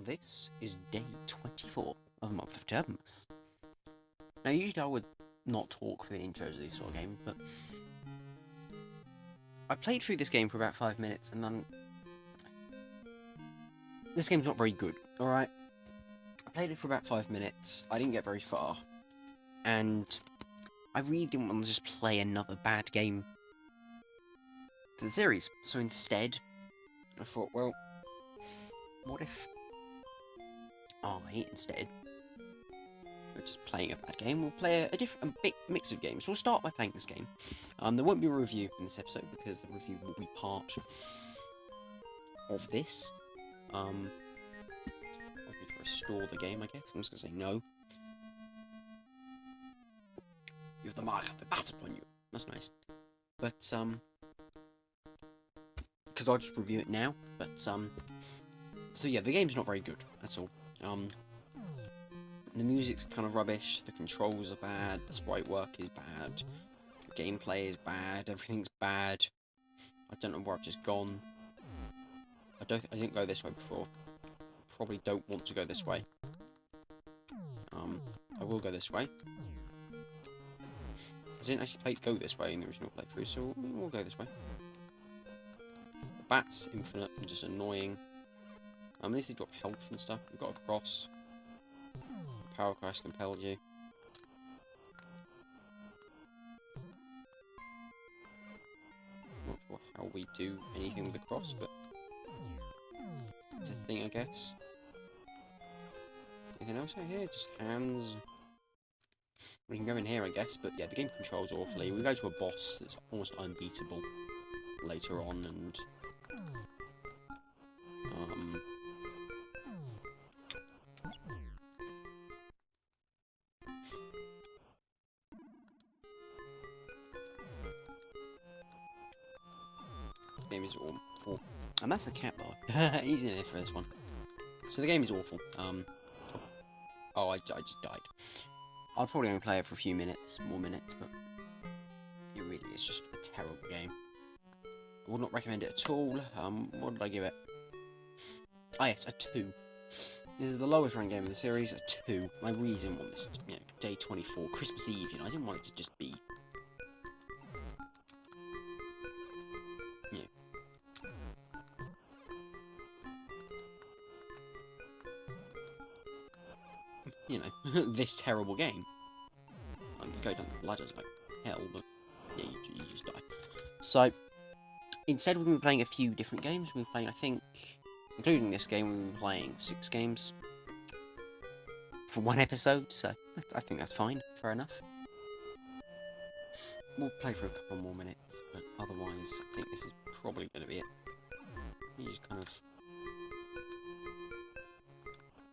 this is day 24 of Month of Turbomas. Now, usually I would not talk for the intros of these sort of games, but I played through this game for about 5 minutes, and then this game's not very good, alright? I played it for about 5 minutes, I didn't get very far, and I really didn't want to just play another bad game for the series, so instead, I thought, well, what if instead of just playing a bad game, we'll play a big mix of games. So we'll start by playing this game. There won't be a review in this episode, because the review will be part of this. I'll need to restore the game, I guess. I'm just going to say no. You have the mark of the bat upon you. That's nice. But, because I'll just review it now, but, so yeah, the game's not very good, that's all. The music's kind of rubbish, the controls are bad, the sprite work is bad, the gameplay is bad, everything's bad. I don't know where I've just gone. I didn't go this way before. Probably don't want to go this way. I will go this way. I didn't actually go this way in the original playthrough, so we'll go this way. The bat's infinite and just annoying. At least they drop health and stuff. We've got a cross. Power crash compelled you. Not sure how we do anything with the cross, but it's a thing, I guess. Anything else out here? Just hands. We can go in here, I guess, but yeah, the game controls awfully. We go to a boss that's almost unbeatable later on, and the game is awful. And that's the cat bar. He's in it for this one. So the game is awful. Oh, I just died. I'll probably only play it for a few more minutes, but it really is just a terrible game. I would not recommend it at all. What did I give it? Ah, yes, a 2. This is the lowest ranked game of the series, a 2. I really didn't want this, day 24, Christmas Eve, I didn't want it to just be, this terrible game. You go down the ladders like hell, but yeah, you just die. So, instead we've been playing a few different games. We've been playing, I think, including this game, we've been playing 6 games for 1 episode, so I think that's fine, fair enough. We'll play for a couple more minutes, but otherwise, I think this is probably going to be it. You just kind of...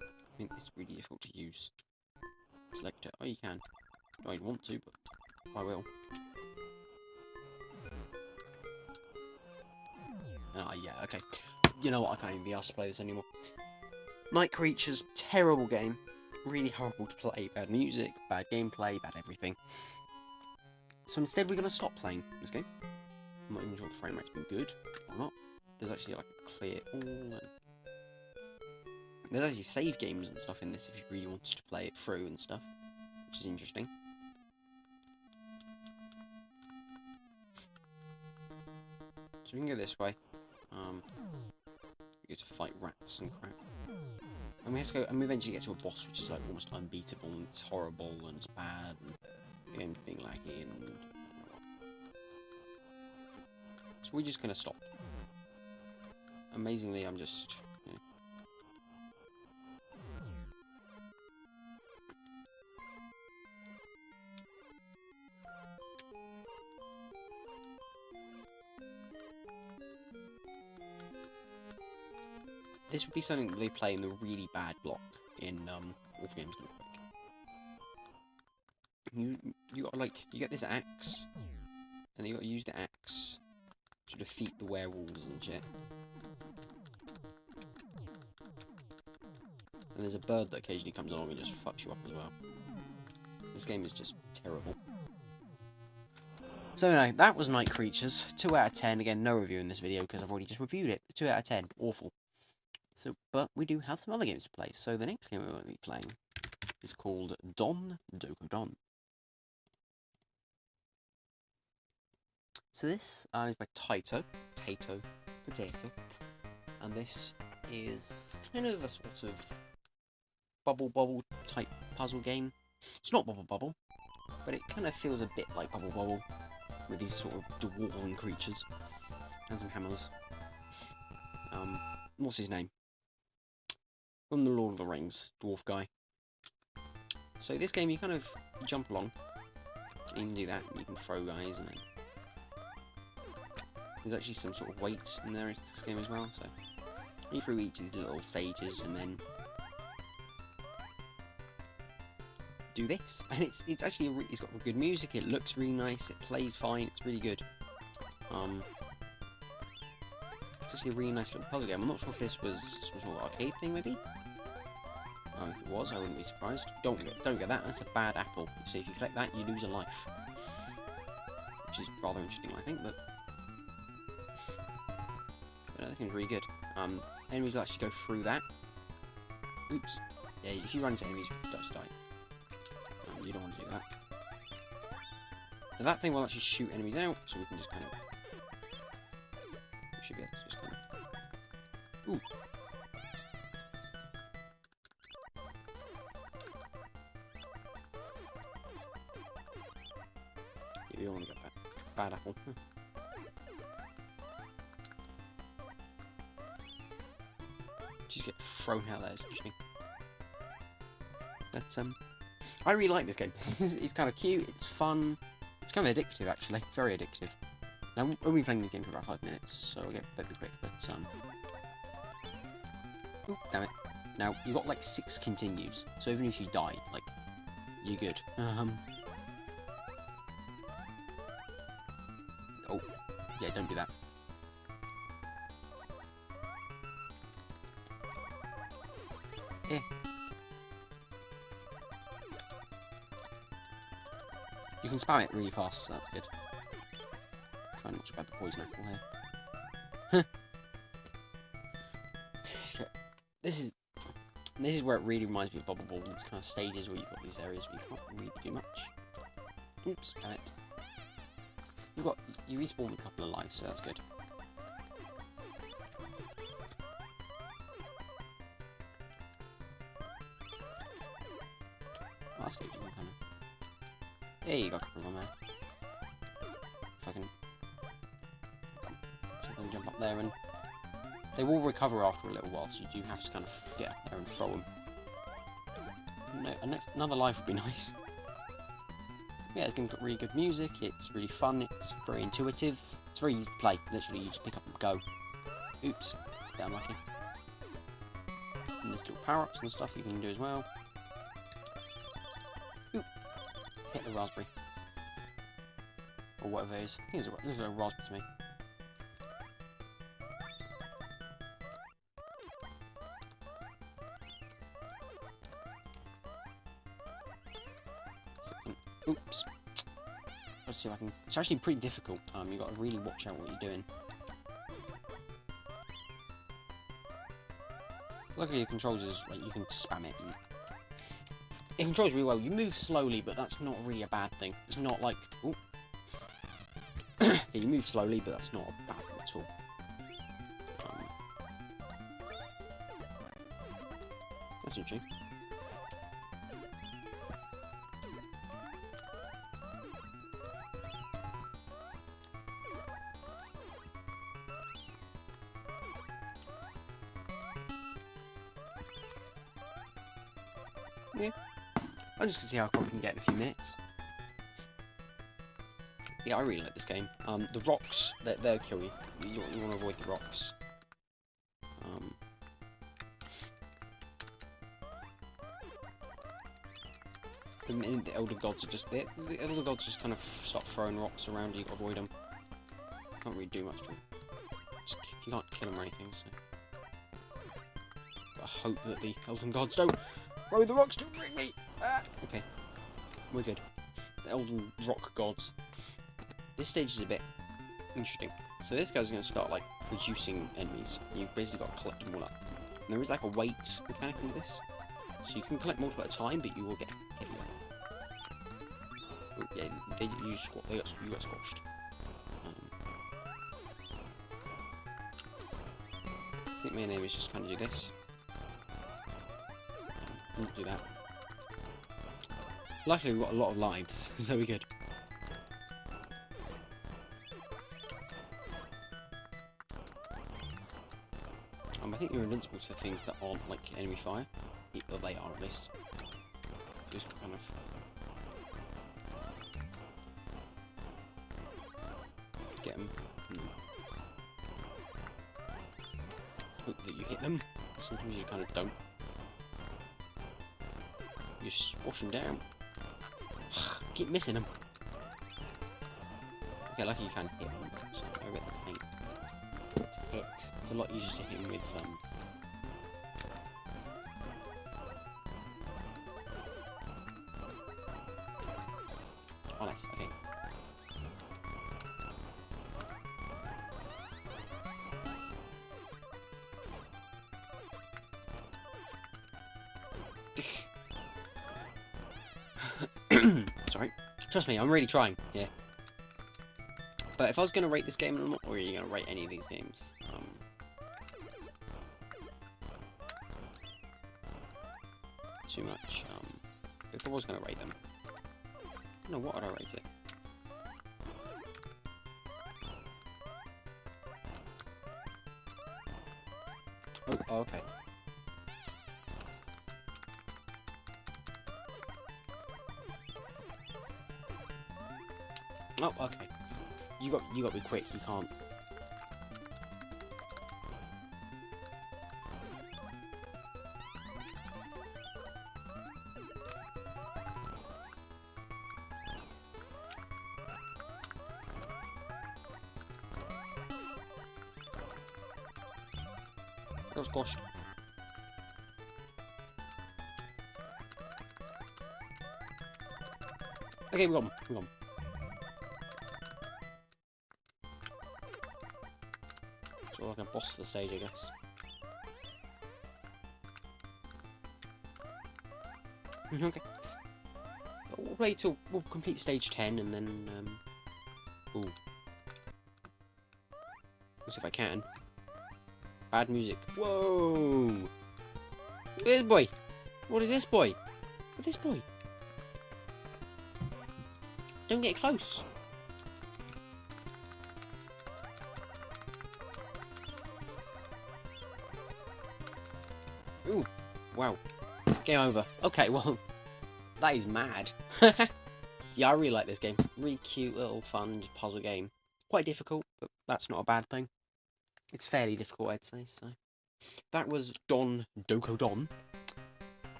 I think it's really difficult to use. Select it. Oh, you can. I don't want to, but I will. Ah, yeah, okay. You know what, I can't even be asked to play this anymore. Night Creatures, terrible game. Really horrible to play. Bad music, bad gameplay, bad everything. So instead we're going to stop playing this game. I'm not even sure the frame rate's been good or not. There's actually like a clear... There's actually save games and stuff in this if you really wanted to play it through and stuff, which is interesting. So we can go this way. We get to fight rats and crap. And we have to go, and we eventually get to a boss which is like almost unbeatable, and it's horrible, and it's bad, and the game's being laggy, and... So we're just gonna stop. Amazingly, I'm just... This would be something that they play in the really bad block in Wolf Games Real Quick. You got you get this axe, and then you got to use the axe to defeat the werewolves and shit. And there's a bird that occasionally comes along and just fucks you up as well. This game is just terrible. So anyway, that was Night Creatures. 2 out of 10. Again, no review in this video because I've already just reviewed it. 2 out of 10. Awful. So, but we do have some other games to play. So the next game we're going to be playing is called Don Doko Don. So this is by Potato, and this is kind of a sort of bubble type puzzle game. It's not bubble, but it kind of feels a bit like bubble with these sort of dwarven creatures and some hammers. What's his name? From the Lord of the Rings, dwarf guy. So this game, you kind of jump along. You can do that. You can throw guys, and then there's actually some sort of weight in there in this game as well. So you through each of these little stages, and then do this. And it's actually it's got good music. It looks really nice. It plays fine. It's really good. It's actually a really nice little puzzle game. I'm not sure if this was some sort of arcade thing, maybe. If it was, I wouldn't be surprised. Don't get that. That's a bad apple. You see, if you collect that, you lose a life, which is rather interesting, I think. But I think it's really good. Enemies will actually go through that. Oops. Yeah, if you run into enemies, you just die. You don't want to do that. So that thing will actually shoot enemies out, so we can just kind of. We should be able to just kind of. Ooh. You don't want to get that bad apple. Just get thrown out there, essentially. But I really like this game. It's kind of cute. It's fun. It's kind of addictive, actually. Very addictive. Now we'll be playing this game for about 5 minutes, so I'll get a bit quick. But ooh, damn it. Now you've got like 6 continues, so even if you die, like, you're good. Oh, yeah, don't do that. Yeah. You can spam it really fast, so that's good. Try not to grab the poison apple here. This is where it really reminds me of Bubble Ball. It's kind of stages where you've got these areas where you can't really do much. Oops, damn it. You respawn with a couple of lives, so that's good. Oh, that's good. You can kind of. There you go, a couple of them there. If I can. So I can jump up there, and they will recover after a little while, so you do have to kind of get up there and throw them. No, another life would be nice. Yeah, it's got really good music, it's really fun, it's very intuitive, it's very easy to play. Literally, you just pick up and go. Oops, it's a bit unlucky. And there's little power-ups and stuff you can do as well. Oop! Hit the raspberry. Or whatever it is. I think it's a raspberry to me. Oops. Let's see if I can. It's actually pretty difficult. You've got to really watch out what you're doing. Luckily, the controls is like you can spam it. And it controls really well. You move slowly, but that's not really a bad thing. It's not like. Ooh. Yeah, you move slowly, but that's not a bad thing at all. That's interesting. Yeah, I'm just gonna see how far we can get in a few minutes. Yeah, I really like this game. The rocks, they'll kill you. You want to avoid the rocks. The elder gods are just the elder gods just kind of start throwing rocks around. You avoid them. Can't really do much to them. You can't kill them or anything. So I hope that the elden gods don't throw the rocks to bring me. Okay, we're good. The elden rock gods. This stage is a bit interesting. So this guy's going to start like producing enemies. You basically got to collect them all up. there is like a weight mechanic with this, so you can collect multiple at a time, but you will get heavier. Oh, yeah, you got squashed. I think my name is just kind of do this. Do that. Luckily, we've got a lot of lives, so we're good. I think you're invincible to things that aren't like enemy fire. Or they are, at least. Just kind of get them. Hope that you hit them. Sometimes you kind of don't. You squash them down. Keep missing them. Okay, lucky you can hit them, but I get the pain. It's a lot easier to hit him with oh nice, okay. Sorry. Trust me, I'm really trying, yeah. But if I was going to rate this game, I'm not really going to rate any of these games. Too much. If I was going to rate them, I don't know, what would I rate it? Oh, okay. Oh, okay. You got to be quick. You can't. That was squashed. Okay, we got him. We got him. So like a boss of the stage, I guess. Okay. We'll play till we'll complete stage 10 and then ooh. Let's see if I can. Bad music. Whoa! Look at this boy! What is this boy? Look at this boy! Don't get close! Ooh! Wow. Game over. Okay, well, that is mad. Yeah, I really like this game. Really cute, little, fun puzzle game. Quite difficult, but that's not a bad thing. It's fairly difficult, I'd say, so. That was Don Doko Don.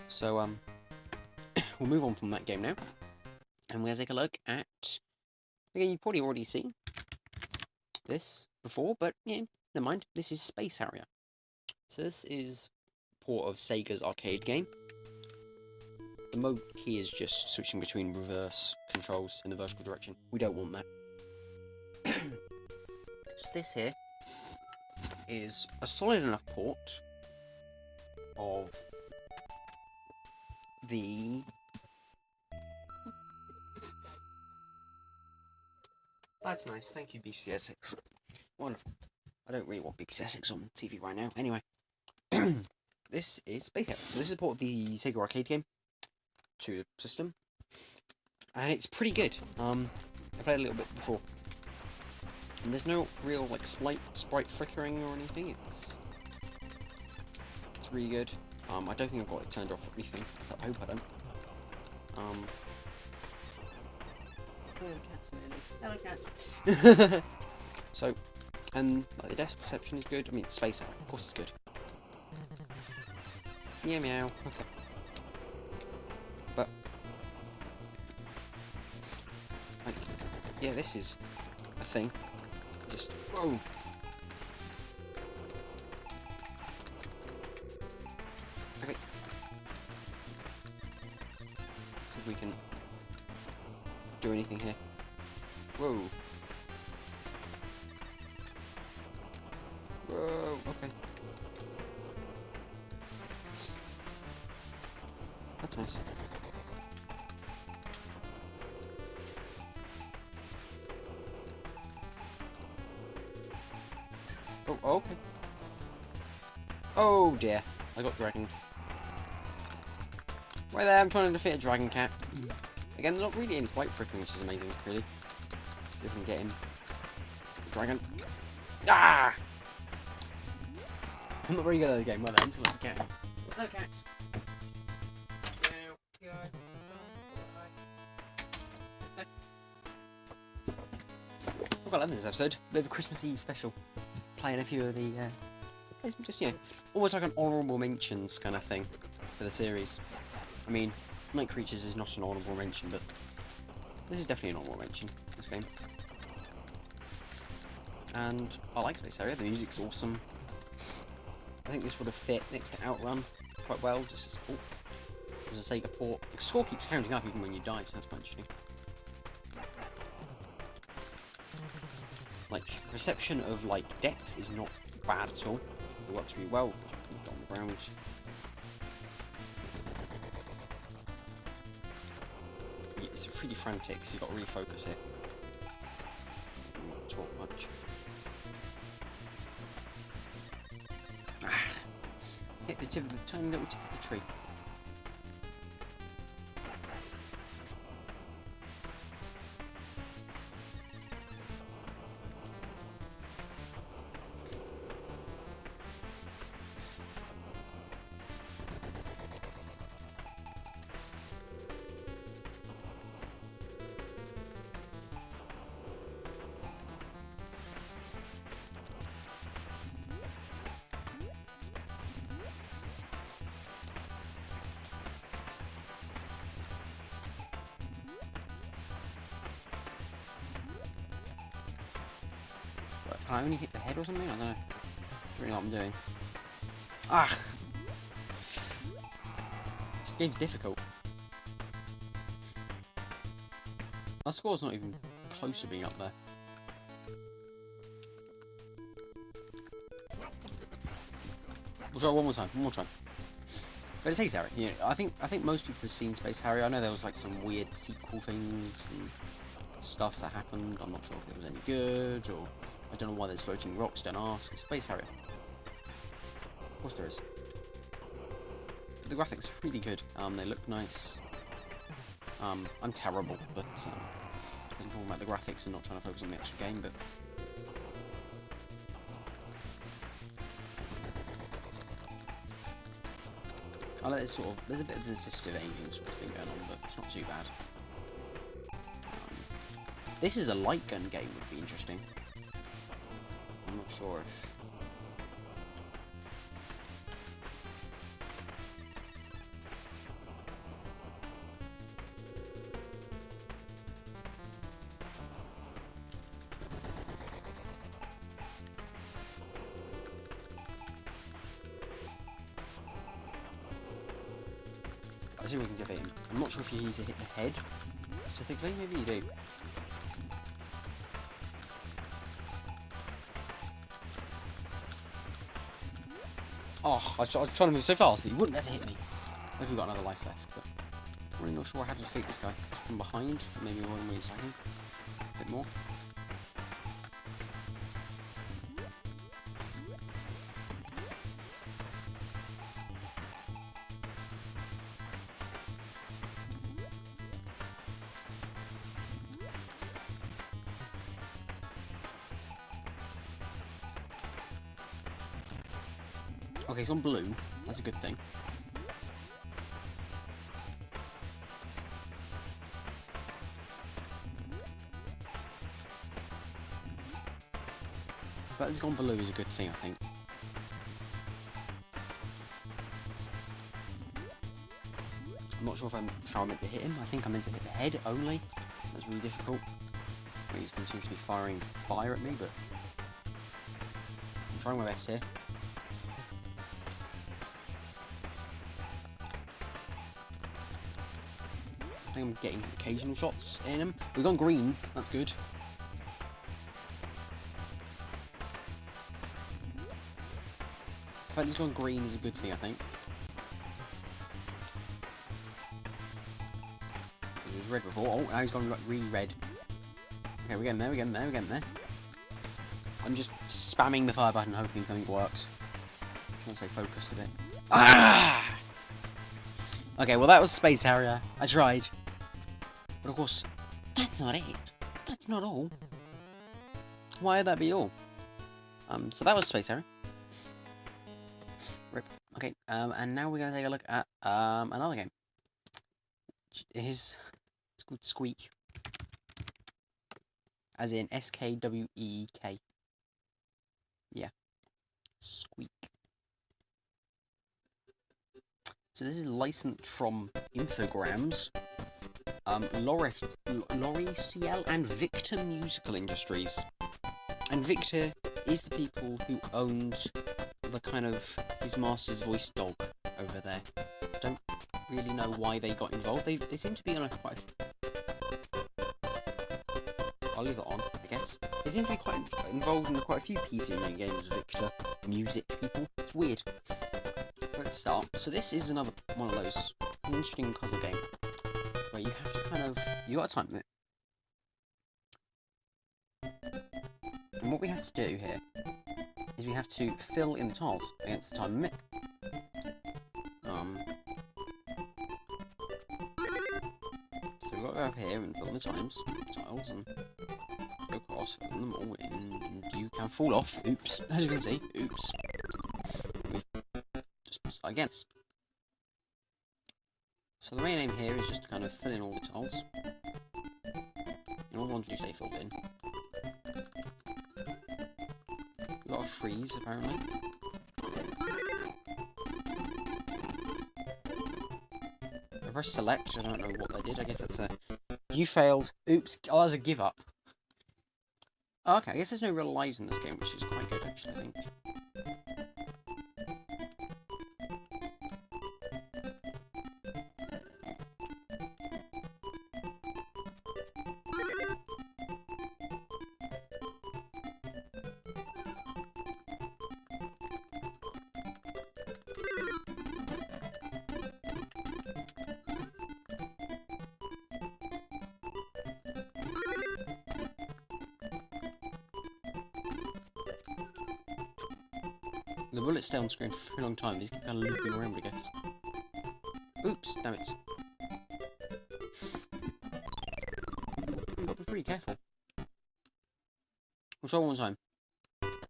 So, we'll move on from that game now. And we'll take a look at... Again, you've probably already seen this before, but, yeah, never mind. This is Space Harrier. So this is a port of Sega's arcade game. The mode key is just switching between reverse controls in the vertical direction. We don't want that. So this here is a solid enough port of the... That's nice, thank you BBC Essex. Wonderful. I don't really want BBC Essex on TV right now. Anyway, this is Space Harrier. So this is a port of the Sega arcade game to the system, and it's pretty good. I played a little bit before, and there's no real like sprite flickering or anything. It's really good. I don't think I've got it turned off or anything. I hope I don't. Hello cats, Hello cats. So, and like, the depth perception is good. I mean, Space Harrier, of course, it's good. Meow meow. Okay. But like, yeah, this is a thing. Just whoa. Okay. See if we can do anything here. Whoa. Whoa. Okay. Oh, okay. Oh dear, I got dragoned. Right there, I'm trying to defeat a dragon cat. Again, they're not really any spike freaking, which is amazing, really. See if we can get him. Dragon. Ah! I'm not very good at the game, well then, until I get him. No cats. I've got this episode. Bit of a Christmas Eve special. Playing a few of the, just, you know, almost like an honourable mentions kind of thing for the series. I mean, Night Creatures is not an honourable mention, but this is definitely an honourable mention, this game. And I like Space Harrier, the music's awesome. I think this would have fit next to Outrun quite well, just as a Sega port. The score keeps counting up even when you die, so that's quite interesting. Like, reception of, like, depth is not bad at all. It works really well. Get on the ground. It's really frantic, so you've got to refocus it. Not talk much. Ah, hit the tip of the tiny little tip of the tree. Can I only hit the head or something? I don't know. Don't really know what I'm doing. Ah! This game's difficult. Our score's not even close to being up there. We'll try one more time. One more time. But it's Space Harrier. You know, I think most people have seen Space Harrier. I know there was like some weird sequel things and stuff that happened. I'm not sure if it was any good, or I don't know why there's floating rocks, don't ask. It's Space Harrier. Of course there is. The graphics are really good. They look nice. I'm terrible, but I'm talking about the graphics and not trying to focus on the actual game, but I like this sort of, there's a bit of an assistive aiming sort of thing going on, but it's not too bad. This is a light gun game, would be interesting. I'm not sure if... I see if we can defeat him. I'm not sure if you need to hit the head specifically, maybe you do. Oh, I was trying to move so fast that he wouldn't let it hit me. Maybe we've got another life left, but I'm really not sure how to defeat this guy. From behind, maybe one way second. A bit more. Okay, he's gone blue. That's a good thing. The fact that he's gone blue is a good thing, I think. I'm not sure if how I'm meant to hit him. I think I'm meant to hit the head only. That's really difficult. He's continuously firing fire at me, but I'm trying my best here. I think I'm getting occasional shots in him. We've gone green, that's good. The fact he's gone green is a good thing, I think. He was red before. Oh, now he's gone really red. Okay, we're getting there, we're getting there, we're getting there. I'm just spamming the fire button, hoping something works. I'm trying to stay focused a bit. Ah! Okay, well that was Space Harrier. I tried. But of course, that's not it. That's not all. Why would that be all? So that was Space Harrier. Rip. Okay, and now we're gonna take a look at another game. It's called Squeak. As in S-K-W-E-K. Yeah. Squeak. So this is licensed from Infogrames, L'Oreal and Victor Musical Industries. And Victor is the people who owned the kind of his master's voice dog over there. Don't really know why they got involved. They seem to be on a quite. I'll leave it on, I guess. They seem to be quite involved in quite a few PC games. Victor music people. It's weird. Let's start. So this is another one of those interesting puzzle game where you have to kind of you got a time limit. And what we have to do here is we have to fill in the tiles against the time limit. So we've got to go up here and fill in the tiles and go across, fill them all in, and you can fall off. Oops, as you can see. Oops. We've just start again. So the main aim here is just to kind of fill in all the tiles. And all the ones do stay filled in. We've got a freeze, apparently. I pressed select, I don't know what they did, I guess that's a... You failed. Oops, oh, that's a give up. Oh, okay, I guess there's no real lives in this game, which is quite good, actually, I think. The bullets stay on screen for a very long time. These keep kind of looping around, I guess. Oops, damn it. You've got to be pretty careful. We'll try one more time.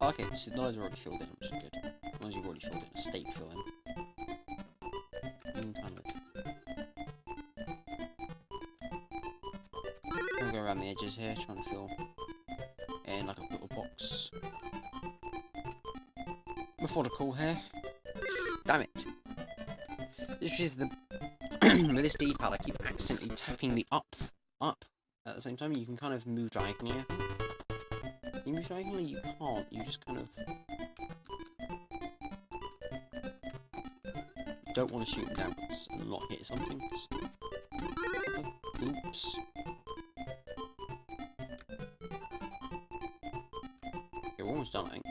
Oh, okay, so the lives are already filled in, which is good. As long as you've already filled in a state fill in. And kind of... I'll go around the edges here, trying to fill in like a little box. Methodical here. Damn it. This is the... with this D-pad, I keep accidentally tapping the up at the same time. You can kind of move diagonally, I think. You move diagonally, you can't. You just kind of... You don't want to shoot downwards and not hit something. Oops. Okay, we're almost done, I think.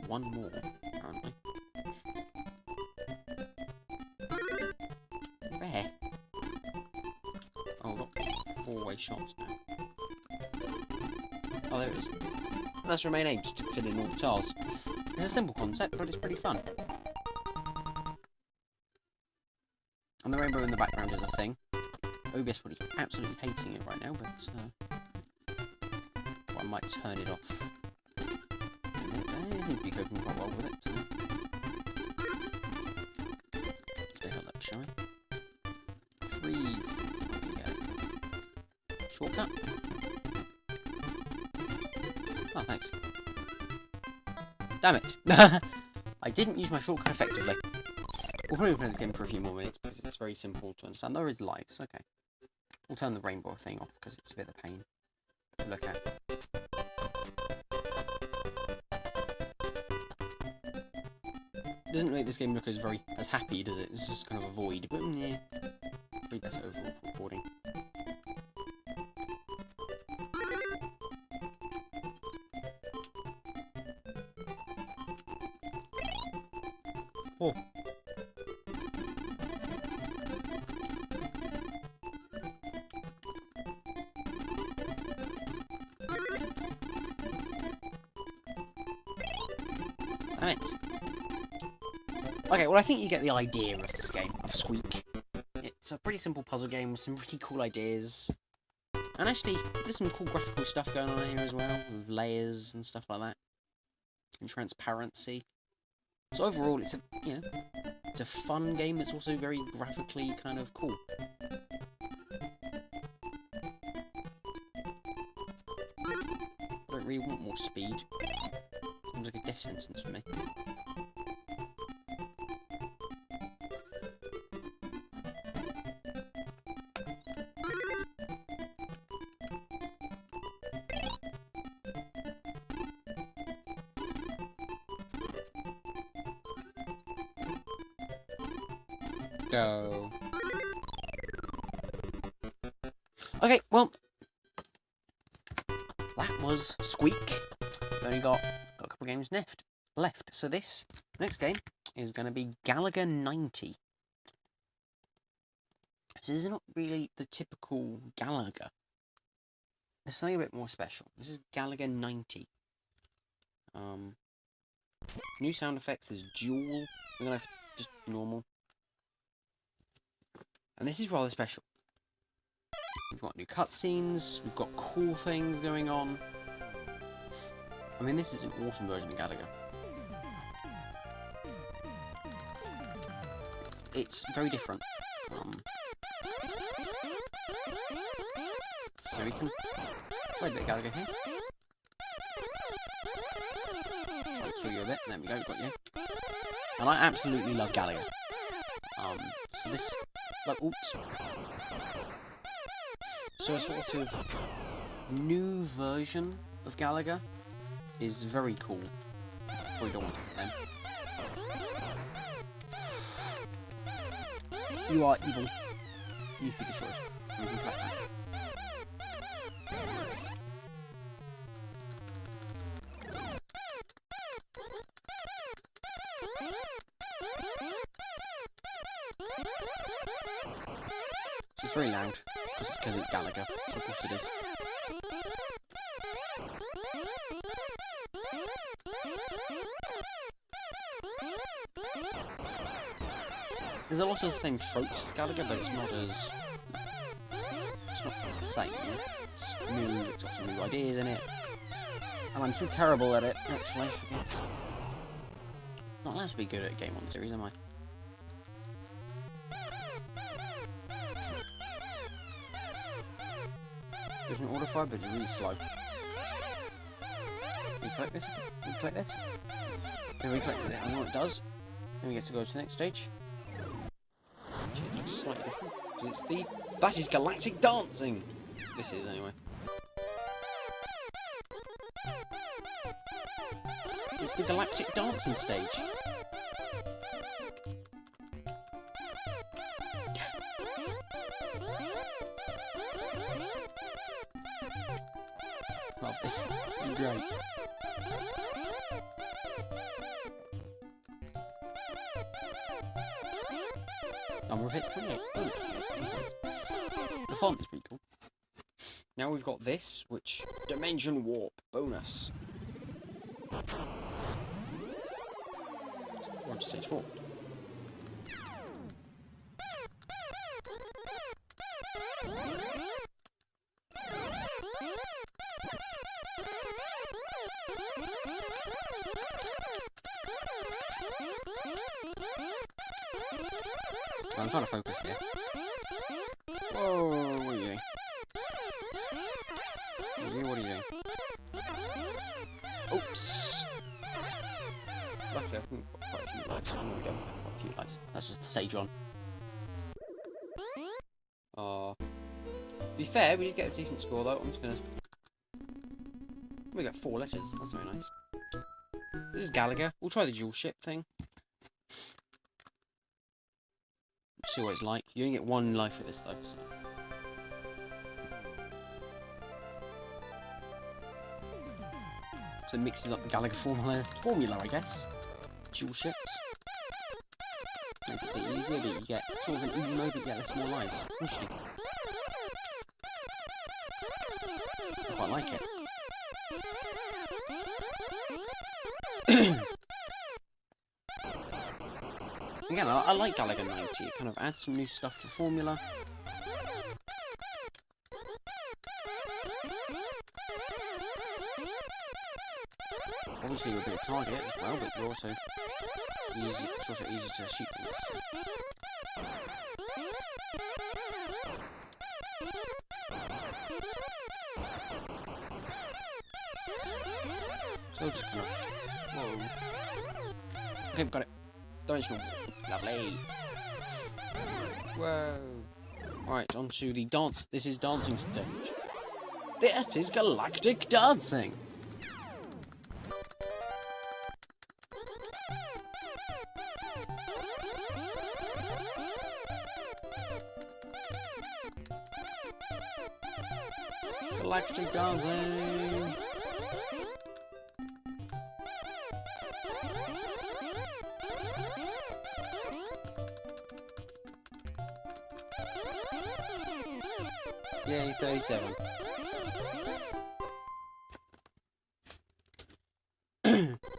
One more, apparently. Where? Oh, look, four-way shots now. Oh, there it is. That's remain aim, just to fill in all the tiles. It's a simple concept, but it's pretty fun. And the rainbow in the background is a thing. OBS probably absolutely hating it right now, but well, I might turn it off. I think we coping quite well with it, so... Let's take a look, shall we? Freeze. There we go. Shortcut. Oh, thanks. Damn it! I didn't use my shortcut effectively. We'll probably play this game for a few more minutes, because it's very simple to understand. There is lights, okay. We'll turn the rainbow thing off, because it's a bit of a pain to look at. It doesn't make this game look as happy, does it? It's just kind of a void, but yeah, probably better overall for recording. Oh. Damn it. Okay, well I think you get the idea of this game, of Squeak. It's a pretty simple puzzle game with some really cool ideas. And actually, there's some cool graphical stuff going on here as well, with layers and stuff like that. And transparency. So overall, it's a, you know, it's a fun game that's also very graphically kind of cool. I don't really want more speed. Seems like a death sentence for me. Go. Okay, well, that was Squeak. We only got a couple of games left. So this next game is going to be Galaga 90. So this is not really the typical Galaga. There's something a bit more special. This is Galaga 90. New sound effects. There's dual. We're gonna have just normal. And this is rather special. We've got new cutscenes, we've got cool things going on. I mean, this is an awesome version of Galaga. It's very different. So we can try a bit of Galaga here. Try to kill you a bit. There we go, got you. And I absolutely love Galaga. So this... Like, oops. So a sort of new version of Galaga is very cool. Probably don't want it then. You are evil. You need to be destroyed. You can collect that. It's very loud, because it's Galaga, so of course it is. There's a lot of the same tropes as Galaga, but it's not as... It's not the same. It's new, it's got some new ideas in it. And I'm still terrible at it, actually, I guess. Not allowed to be good at a game on the series, am I? There's an auto fire, but it's really slow. Can we collect this? Can we collect this? Okay, we collected it. I know what it does. Then we get to go to the next stage. Actually, it looks slightly different. Because it's the... That is galactic dancing! This is, anyway. It's the galactic dancing stage. Love this. This is great. Number of hits 28. Oh, 28. The font is pretty cool. Now we've got this, which Dimension Warp bonus. We're on to stage 4. I'm trying to focus here. Whoa, what are you doing? What are you doing? Oops! Luckily, I've got quite a few lives. I know we don't have quite a few lives. That's just the stage one. To be fair, we did get a decent score though. I'm just gonna... We got 4 letters. That's very nice. This is Galaga. We'll try the dual ship thing. See what it's like. You only get 1 life with this though, so. So it mixes up the Galaga formula, I guess. Dual ships. Makes it a bit easier, but you get sort of an easy mode, but you get less more lives. Interesting. I quite like it. Again, I like Gallagher 90. It kind of adds some new stuff to the formula. Obviously, you're a bit of target as well, but you're also easy. It's also easy to shoot things. So just kind of. Whoa. Okay, got it. Dimensional. Lovely. Whoa. Alright, on to the dance. This is dancing stage. This is galactic dancing. Galactic dancing. Yay, 37.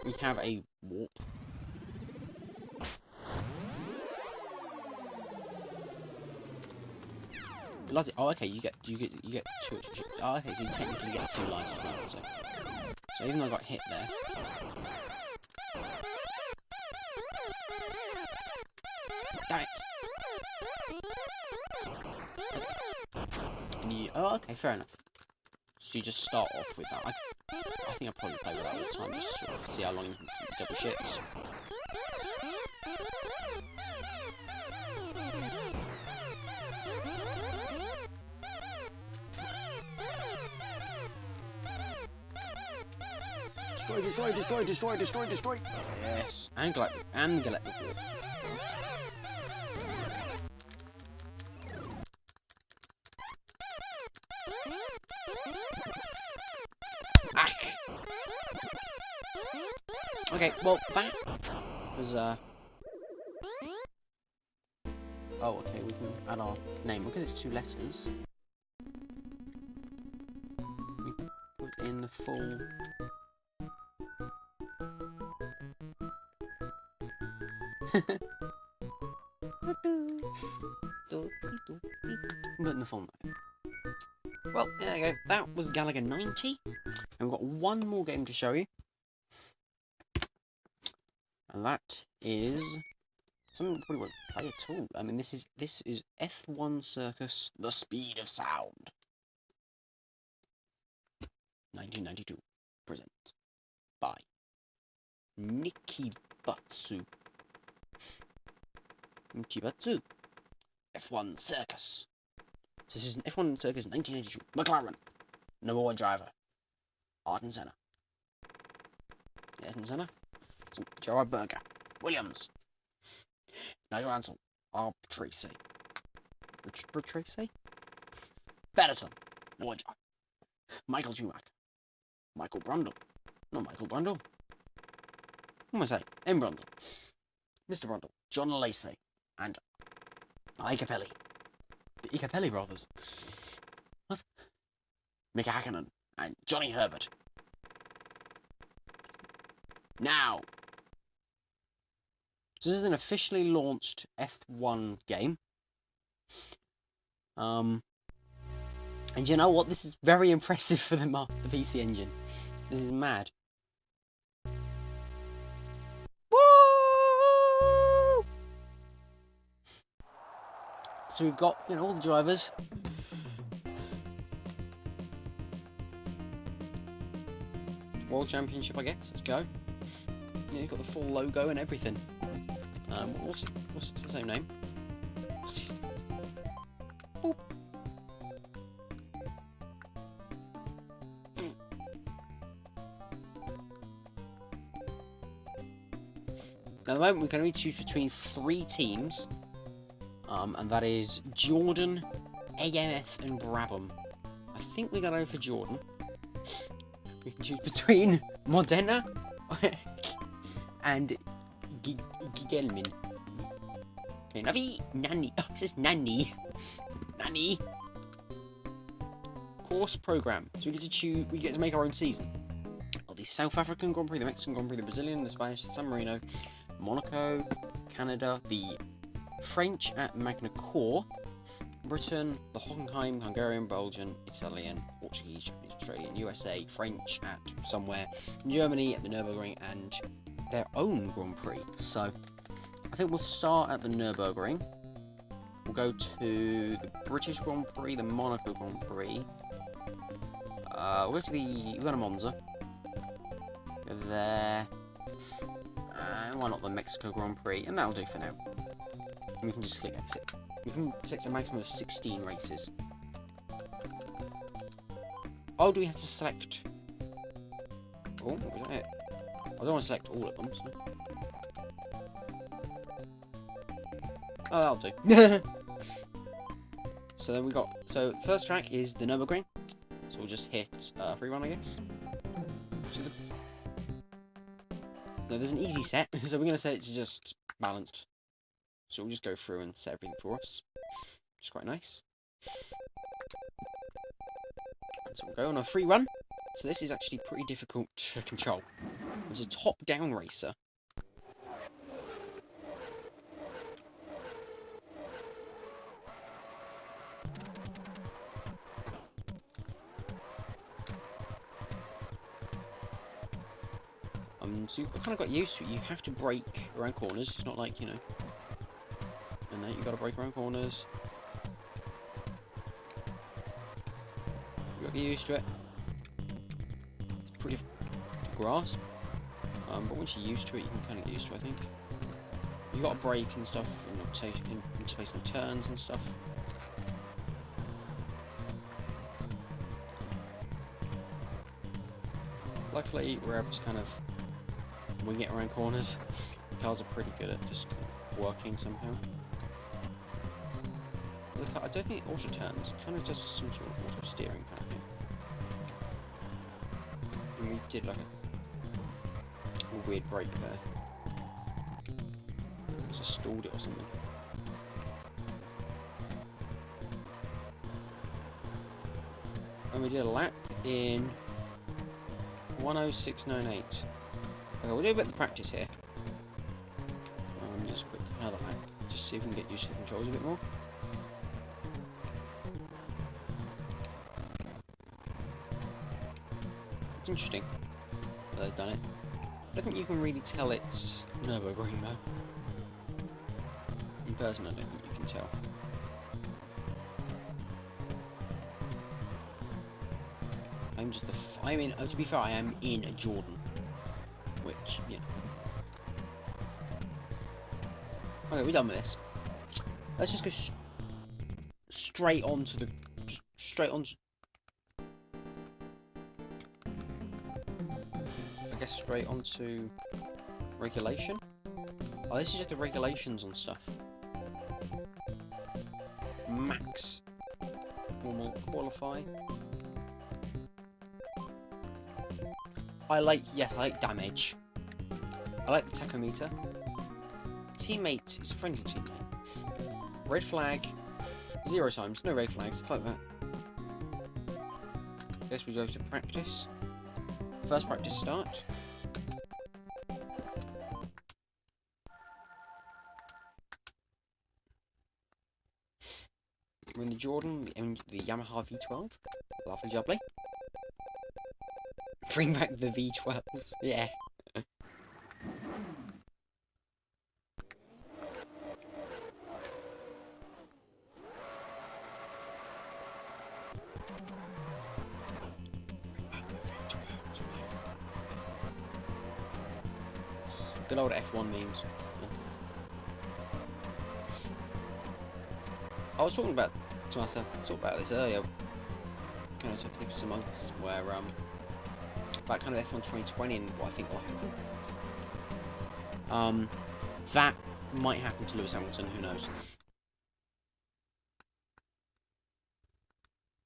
We have a warp. Oh, okay. You get two. Oh, okay. So you technically get 2 lives as well. So even though I got hit there. Damn it. Oh, okay, fair enough. So you just start off with that. I think I probably play with that all the time, just to sort of see how long you can keep double ships. Destroy. Yes, and galactic warp. Ack! Okay, well, that was, Oh, okay, we can add our name, because it's 2 letters. We put in the full... Put in the full name. Well, there you go. That was Gallagher 90. And we've got one more game to show you. And that is something we probably won't play at all. I mean, this is F1 Circus, The Speed of Sound. 1992. Present by Nikibatsu. F1 Circus. So this is an F1 Circus 1982. McLaren. #1 driver. Ayrton Senna. Ayrton Senna. Gerard Berger. Williams. Nigel Mansell. R. Tracy. Richard Tracy. Benetton. #1 driver. Michael Schumacher. Michael Brundle. Not Michael Brundle. What am I saying? M. Brundle. Mr. Brundle. John Lacey. And Ike Capelli. The Capelli brothers. What? Mika Hakkinen and Johnny Herbert. Now, this is an officially launched F1 game. And you know what? This is very impressive for the PC Engine. This is mad. Woo! So we've got, all the drivers. World Championship, I guess. Let's go. Yeah, you've got the full logo and everything. What's the same name? What's his name? Boop. Now, at the moment, we can only choose between 3 teams. And that is Jordan, AMF, and Brabham. I think we're going to go for Jordan. We can choose between Modena and Gigelmin. Okay, Nani. Oh, it says Nani. Nani. Course program. So we get to choose. We get to make our own season. Got the South African Grand Prix, the Mexican Grand Prix, the Brazilian, the Spanish, the San Marino, Monaco, Canada, the French at Magna Core, Britain, the Hockenheim, Hungarian, Belgian, Italian, Portuguese, Japanese, Australian, USA, French at somewhere, Germany at the Nürburgring, and their own Grand Prix. So, I think we'll start at the Nürburgring. We'll go to the British Grand Prix, the Monaco Grand Prix. We'll go to Monza. Go there. And why not the Mexico Grand Prix? And that'll do for now. And we can just click exit. We can select a maximum of 16 races. Oh, do we have to select... Oh, was that it? I don't want to select all of them, so... Oh, that'll do. So then we got... So, first track is the Nürburgring. So we'll just hit free run, I guess. So no, there's an easy set, so we're going to set it to just balanced. So we'll just go through and set everything for us. Which is quite nice. And so we'll go on a free run. So this is actually pretty difficult to control. It's a top-down racer. So you've kind of got used to it. You have to brake around corners. It's not like, you know... And then you got to brake around corners. You got to get used to it. It's pretty difficult to grasp. But once you're used to it, you can kind of get used to it, I think. You got to brake and stuff, and anticipation of turns and stuff. Luckily, we're able to kind of wing it around corners. The cars are pretty good at just kind of working somehow. The car, I don't think it auto turns. It kind of does some sort of auto steering kind of thing. And we did like a weird brake there. Just stalled it or something. And we did a lap in 1:06.98. Okay, we'll do a bit of practice here. Just a quick another lap, just see if we can get used to the controls a bit more. It's interesting that they've done it. I don't think you can really tell it's Nürburgring though. In person, I don't think you can tell. I'm just the. To be fair, I am in Jordan, which, you know. Okay, we're done with this. Let's just go straight onto the. I guess straight onto regulation. Oh, this is just the regulations on stuff. Max. Normal qualify. I like damage. I like the tachometer. Teammate is a friendly teammate. Red flag. 0 times. No red flags. Fuck that. Guess we go to practice. First practice start. We're in the Jordan, the Yamaha V12. Lovely jubbly. Bring back the V12s. Yeah. Good old F1 memes. Yeah. I was talking about to myself. I talked about this earlier. Kind of to people some months where about kind of F1 2020 and what I think will happen. That might happen to Lewis Hamilton. Who knows?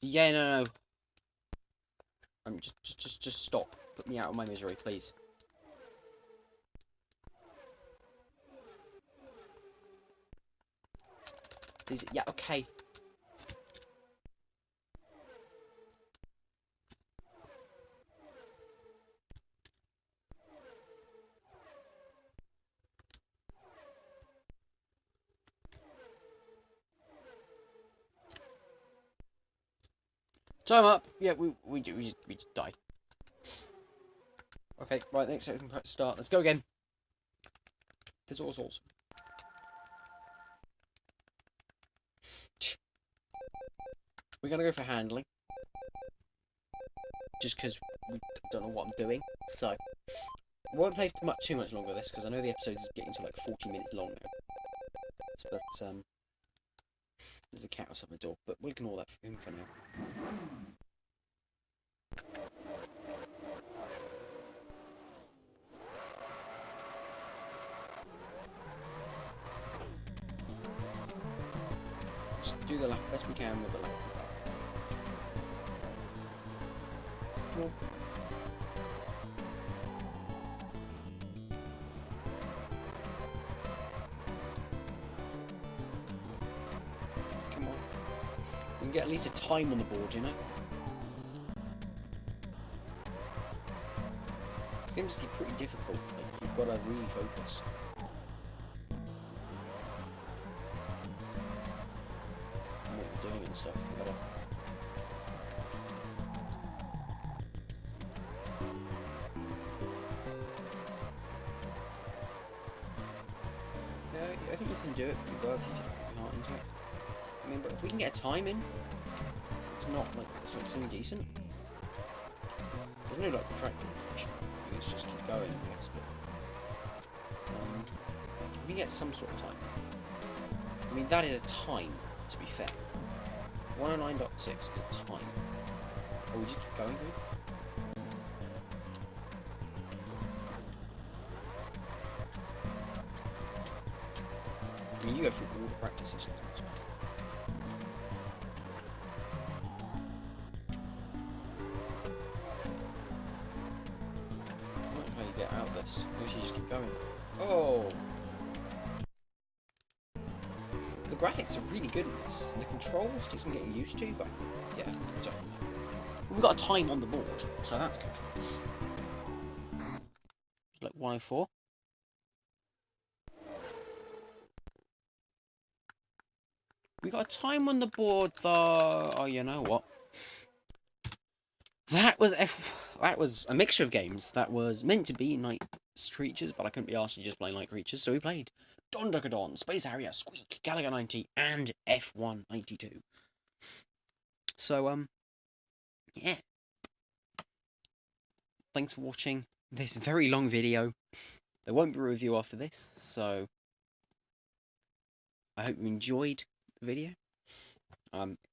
Yeah, no. Just stop. Put me out of my misery, please. Yeah, okay. Time up. Yeah, we just died. Okay, right. Next second, start. Let's go again. This was awesome. We're gonna go for handling, just because we don't know what I'm doing. So, I won't play too much longer this, because I know the episode is getting to like 40 minutes long now. But there's a cat outside my door, but we'll ignore that for him for now. Just do the lap best we can with the lap. Cool. Come on. We can get at least a time on the board, you know? It's going to be pretty difficult. Like, you've got to really focus. On what you're doing and stuff. You've got to... Yeah, I think you can do it pretty well if you just put your heart into it. I mean, but if we can get a time in, it's not like semi-decent. There's no like track information. Let's just keep going, I guess. But we can get some sort of time in. I mean, that is a time, to be fair. 109.6 is a time. Oh, we just keep going, dude? I mean, you go through all the practices. Get out of this. Maybe we should just keep going. Oh! The graphics are really good in this. The controls take some getting used to, but yeah, it's okay. We've got a time on the board, so that's good. Like 104. We got a time on the board though. Oh, you know what? That was a mixture of games. That was meant to be Night Creatures, but I couldn't be asked to just play Night Creatures, so we played Don, Space Harrier, Squeak, Gallagher 90, and F1 92. So, yeah. Thanks for watching this very long video. There won't be a review after this, so I hope you enjoyed the video.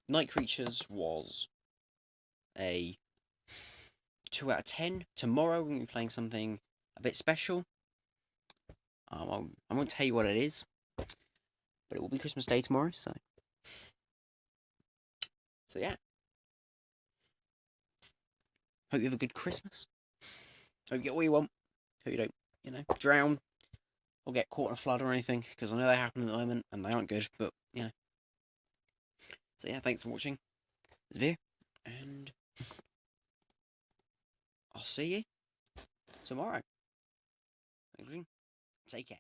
Night Creatures was a 2 out of 10. Tomorrow we're going to be playing something a bit special. I won't tell you what it is, but it will be Christmas Day tomorrow, so yeah. Hope you have a good Christmas. Hope you get what you want. Hope you don't, you know, drown or get caught in a flood or anything, because I know they happen at the moment, and they aren't good, but, you know. So yeah, thanks for watching this video, and I'll see you tomorrow. Take care.